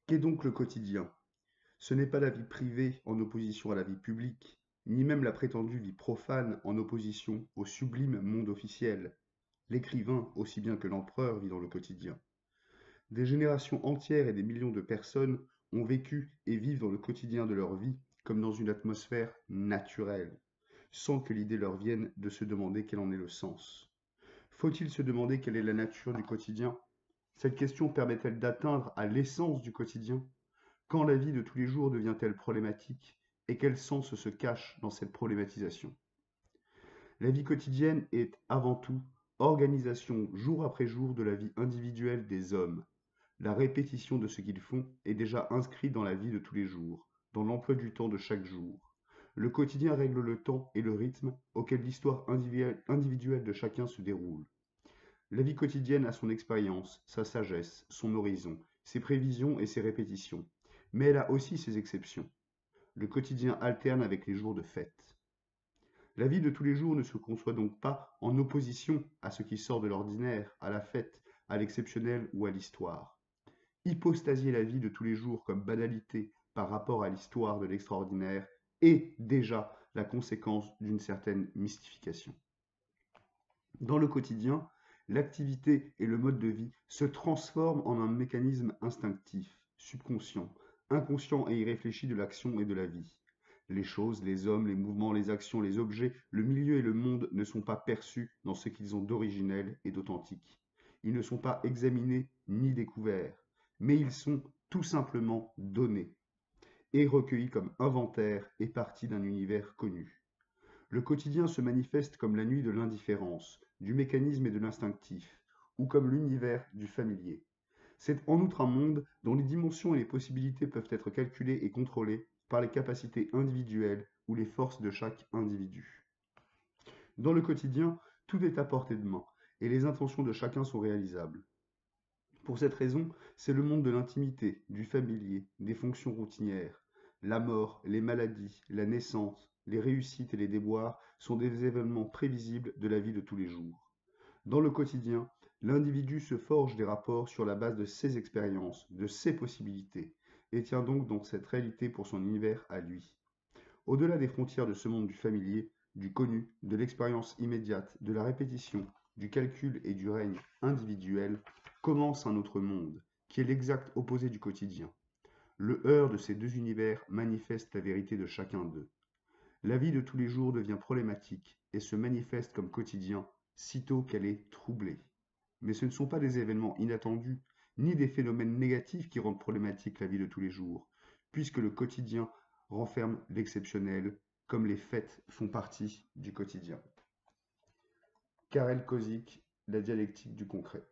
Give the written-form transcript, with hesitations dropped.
Qu'est donc le quotidien? Ce n'est pas la vie privée en opposition à la vie publique, ni même la prétendue vie profane en opposition au sublime monde officiel. L'écrivain, aussi bien que l'empereur, vit dans le quotidien. Des générations entières et des millions de personnes ont vécu et vivent dans le quotidien de leur vie comme dans une atmosphère naturelle, sans que l'idée leur vienne de se demander quel en est le sens. Faut-il se demander quelle est la nature du quotidien? Cette question permet-elle d'atteindre à l'essence du quotidien? Quand la vie de tous les jours devient-elle problématique? Et quel sens se cache dans cette problématisation? La vie quotidienne est avant tout organisation jour après jour de la vie individuelle des hommes. La répétition de ce qu'ils font est déjà inscrite dans la vie de tous les jours, dans l'emploi du temps de chaque jour. Le quotidien règle le temps et le rythme auquel l'histoire individuelle de chacun se déroule. La vie quotidienne a son expérience, sa sagesse, son horizon, ses prévisions et ses répétitions. Mais elle a aussi ses exceptions. Le quotidien alterne avec les jours de fête. La vie de tous les jours ne se conçoit donc pas en opposition à ce qui sort de l'ordinaire, à la fête, à l'exceptionnel ou à l'histoire. Hypostasier la vie de tous les jours comme banalité par rapport à l'histoire de l'extraordinaire est déjà la conséquence d'une certaine mystification. Dans le quotidien, l'activité et le mode de vie se transforment en un mécanisme instinctif, subconscient, inconscient et irréfléchi de l'action et de la vie. Les choses, les hommes, les mouvements, les actions, les objets, le milieu et le monde ne sont pas perçus dans ce qu'ils ont d'originel et d'authentique. Ils ne sont pas examinés ni découverts, mais ils sont tout simplement donnés et recueillis comme inventaire et partie d'un univers connu. Le quotidien se manifeste comme la nuit de l'indifférence, du mécanisme et de l'instinctif, ou comme l'univers du familier. C'est en outre un monde dont les dimensions et les possibilités peuvent être calculées et contrôlées par les capacités individuelles ou les forces de chaque individu. Dans le quotidien, tout est à portée de main, et les intentions de chacun sont réalisables. Pour cette raison, c'est le monde de l'intimité, du familier, des fonctions routinières. La mort, les maladies, la naissance, les réussites et les déboires sont des événements prévisibles de la vie de tous les jours. Dans le quotidien, l'individu se forge des rapports sur la base de ses expériences, de ses possibilités, et tient donc dans cette réalité pour son univers à lui. Au-delà des frontières de ce monde du familier, du connu, de l'expérience immédiate, de la répétition, du calcul et du règne individuel, commence un autre monde, qui est l'exact opposé du quotidien. Le heurt de ces deux univers manifeste la vérité de chacun d'eux. La vie de tous les jours devient problématique et se manifeste comme quotidien sitôt qu'elle est troublée. Mais ce ne sont pas des événements inattendus, ni des phénomènes négatifs qui rendent problématique la vie de tous les jours, puisque le quotidien renferme l'exceptionnel, comme les fêtes font partie du quotidien. Karel Kozik, La dialectique du concret.